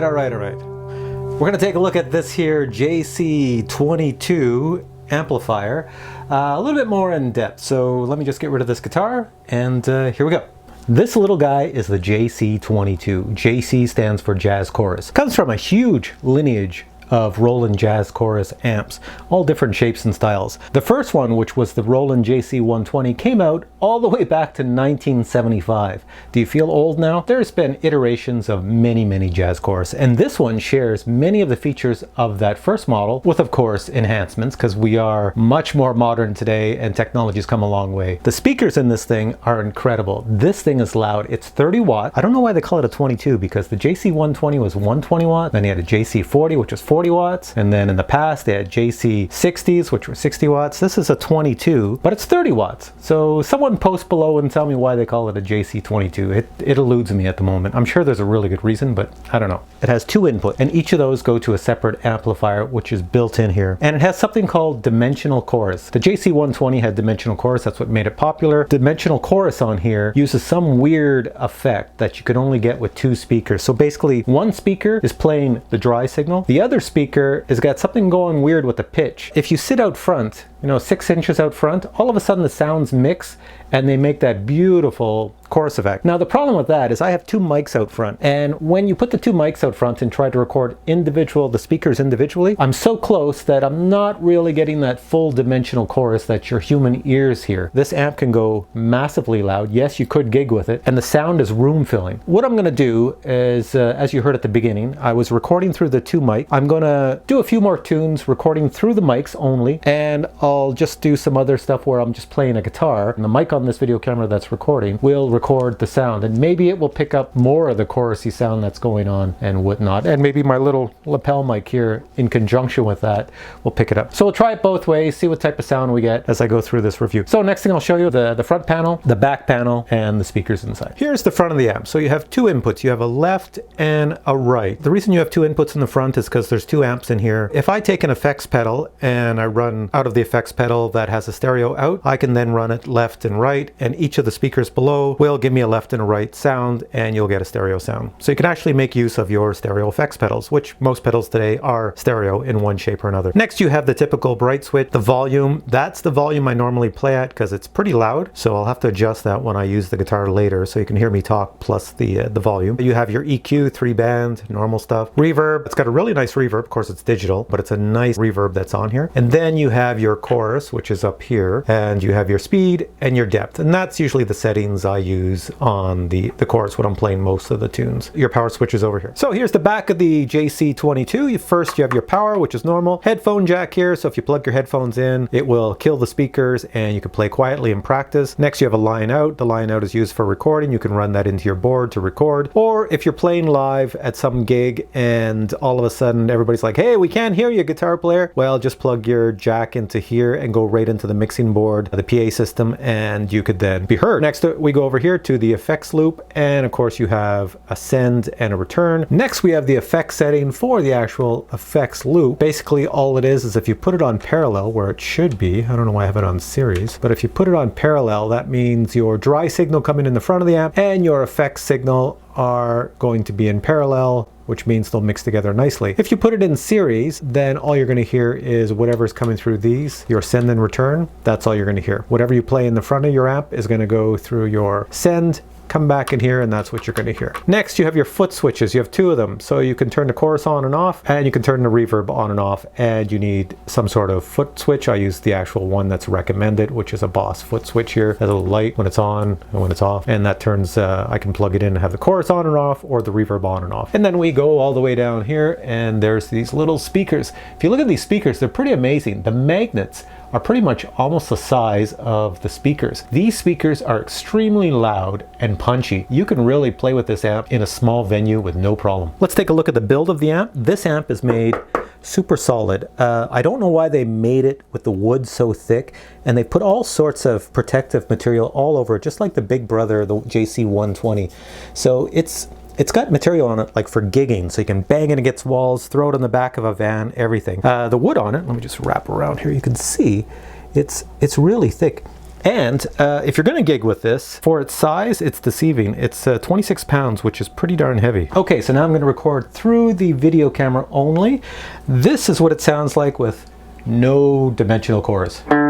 right. We're going to take a look at this here JC22 amplifier a little bit more in depth. So let me just get rid of this guitar and here we go. This little guy is the JC22. JC stands for Jazz Chorus. Comes from a huge lineage of Roland Jazz Chorus amps, all different shapes and styles. The first one, which was the Roland JC120, came out all the way back to 1975. Do you feel old now? There's been iterations of many Jazz Chorus, and this one shares many of the features of that first model with, of course, enhancements, because we are much more modern today and technology's come a long way. The speakers in this thing are incredible. This thing is loud. It's 30 watt. I don't know why they call it a 22, because the JC120 was 120 watt, then you had a JC40, which was 40 watts, and then in the past they had JC60s, which were 60 watts. This is a 22, but it's 30 watts. So someone post below and tell me why they call it a JC22. It eludes me at the moment. I'm sure there's a really good reason, but I don't know. It has two inputs, and each of those go to a separate amplifier, which is built in here. And it has something called dimensional chorus. The JC120 had dimensional chorus. That's what made it popular. Dimensional chorus on here uses some weird effect that you can only get with two speakers. So basically, one speaker is playing the dry signal. The other speaker has got something going weird with the pitch. If you sit out front, 6 inches out front, all of a sudden the sounds mix and they make that beautiful chorus effect. Now the problem with that is I have two mics out front, and when you put the two mics out front and try to record the speakers individually, I'm so close that I'm not really getting that full dimensional chorus that your human ears hear. This amp can go massively loud. Yes, you could gig with it, and the sound is room filling. What I'm gonna do is, as you heard at the beginning, I was recording through the two mics. I'm gonna do a few more tunes recording through the mics only, and I'll just do some other stuff where I'm just playing a guitar, and the mic on this video camera that's recording will record the sound, and maybe it will pick up more of the chorusy sound that's going on and whatnot, and maybe my little lapel mic here in conjunction with that will pick it up. So we'll try it both ways, see what type of sound we get as I go through this review. So next thing I'll show you the front panel, the back panel, and the speakers inside. Here's the front of the amp. So you have two inputs. You have a left and a right. The reason you have two inputs in the front is because there's two amps in here. If I take an effects pedal and I run out of the effects pedal that has a stereo out, I can then run it left and right, and each of the speakers below will give me a left and a right sound, and you'll get a stereo sound. So you can actually make use of your stereo effects pedals, which most pedals today are stereo in one shape or another. Next, you have the typical bright switch. The volume, that's the volume I normally play at because it's pretty loud, so I'll have to adjust that when I use the guitar later so you can hear me talk plus the volume. You have your EQ, 3-band, normal stuff. Reverb, it's got a really nice reverb. Of course, it's digital, but it's a nice reverb that's on here. And then you have your chorus, which is up here, and you have your speed and your depth, and that's usually the settings I use on the chorus when I'm playing most of the tunes. Your power switch is over here. So here's the back of the JC22. First you have your power, which is normal. Headphone jack here, so if you plug your headphones in, it will kill the speakers and you can play quietly and practice. Next you have a line out. The line out is used for recording. You can run that into your board to record, or if you're playing live at some gig and all of a sudden everybody's like, hey, we can't hear you, guitar player, well, just plug your jack into here and go right into the mixing board, the PA system, and you could then be heard. Next we go over here to the effects loop, and of course you have a send and a return. Next we have the effects setting for the actual effects loop. Basically all it is if you put it on parallel, where it should be, I don't know why I have it on series, but if you put it on parallel, that means your dry signal coming in the front of the amp and your effects signal are going to be in parallel, which means they'll mix together nicely. If you put it in series, then all you're going to hear is whatever's coming through these, your send and return, that's all you're going to hear. Whatever you play in the front of your amp is going to go through your send, come back in here, and that's what you're going to hear. Next, you have your foot switches. You have two of them. So you can turn the chorus on and off, and you can turn the reverb on and off, and you need some sort of foot switch. I use the actual one that's recommended, which is a Boss foot switch here. Has a little light when it's on and when it's off, and that turns, I can plug it in and have the chorus on and off, or the reverb on and off. And then we go all the way down here, and there's these little speakers. If you look at these speakers, they're pretty amazing. The magnets are pretty much almost the size of the speakers. These speakers are extremely loud and punchy. You can really play with this amp in a small venue with no problem. Let's take a look at the build of the amp. This amp is made super solid. I don't know why they made it with the wood so thick, and they put all sorts of protective material all over it, just like the big brother, the JC120. So it's got material on it like for gigging, so you can bang it against walls, throw it on the back of a van, everything. The wood on it, let me just wrap around here, you can see it's really thick. And if you're going to gig with this, for its size, it's deceiving. It's 26 pounds, which is pretty darn heavy. Okay, so now I'm going to record through the video camera only. This is what it sounds like with no dimensional chorus. And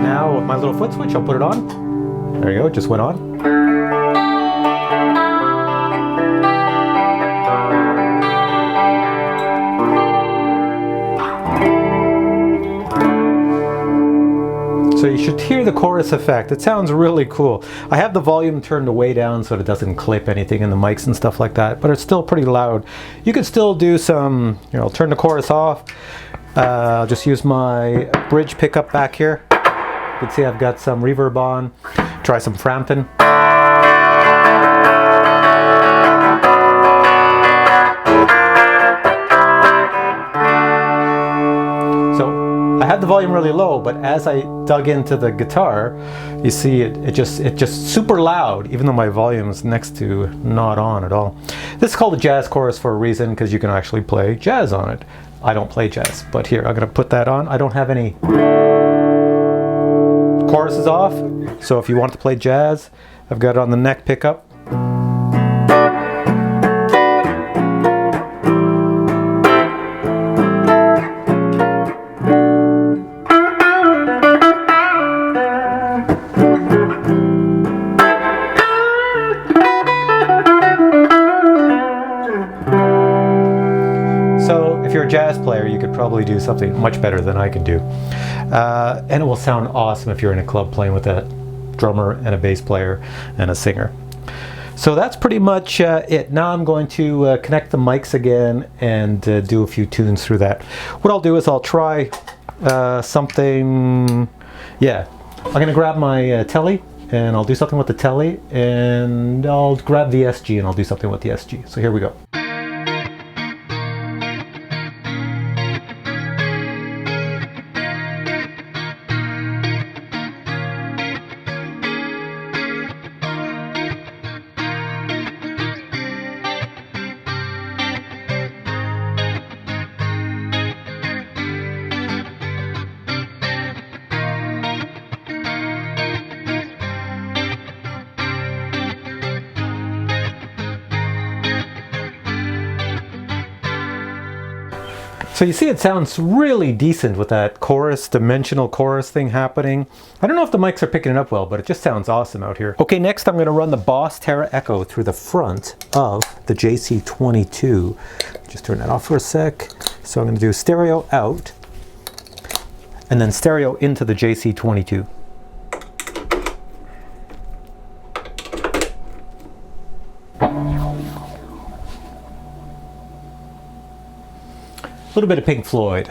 now with my little foot switch, I'll put it on. There you go, it just went on. So you should hear the chorus effect. It sounds really cool. I have the volume turned way down so it doesn't clip anything in the mics and stuff like that, but it's still pretty loud. You could still do some, turn the chorus off. I'll just use my bridge pickup back here. You can see I've got some reverb on. Try some Frampton. I had the volume really low, but as I dug into the guitar, you see it just super loud, even though my volume's next to not on at all. This is called a jazz chorus for a reason, because you can actually play jazz on it. I don't play jazz, but here, I'm gonna put that on. I don't have any choruses off, so if you want to play jazz, I've got it on the neck pickup. If you're a jazz player, you could probably do something much better than I can do. And it will sound awesome if you're in a club playing with a drummer and a bass player and a singer. So that's pretty much it. Now I'm going to connect the mics again and do a few tunes through that. What I'll do is I'll try something, I'm gonna grab my telly and I'll do something with the telly, and I'll grab the SG and I'll do something with the SG. So here we go. So you see it sounds really decent with that chorus, dimensional chorus thing happening. I don't know if the mics are picking it up well, but it just sounds awesome out here. Okay, next I'm going to run the Boss Terra Echo through the front of the JC22. Just turn that off for a sec. So I'm going to do stereo out and then stereo into the JC22. A little bit of Pink Floyd.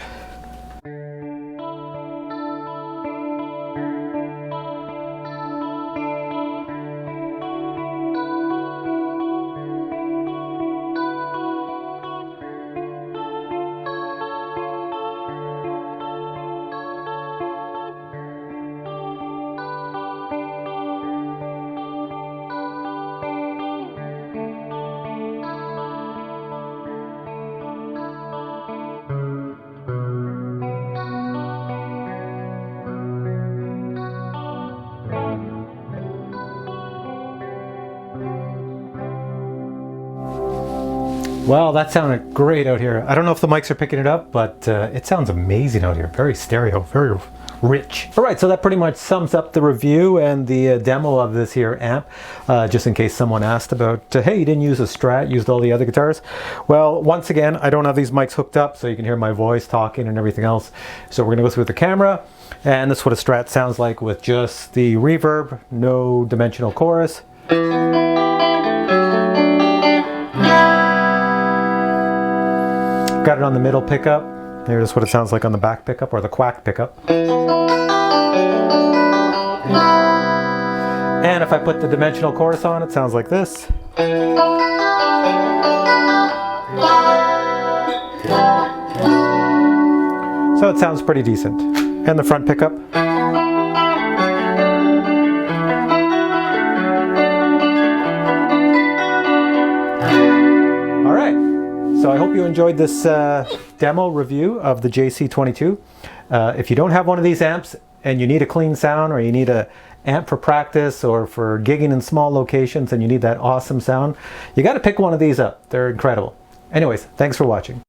Well, that sounded great out here. I don't know if the mics are picking it up, but it sounds amazing out here. Very stereo, very rich. All right, so that pretty much sums up the review and the demo of this here amp. Just in case someone asked about, hey, you didn't use a Strat, used all the other guitars. Well, once again, I don't have these mics hooked up, so you can hear my voice talking and everything else. So we're gonna go through the camera, and this is what a Strat sounds like with just the reverb, no dimensional chorus. Got it on the middle pickup. Here's what it sounds like on the back pickup, or the quack pickup. And if I put the dimensional chorus on, it sounds like this. So it sounds pretty decent. And the front pickup. So I hope you enjoyed this demo review of the JC22. If you don't have one of these amps and you need a clean sound, or you need a amp for practice or for gigging in small locations and you need that awesome sound, you got to pick one of these up. They're incredible. Anyways, thanks for watching.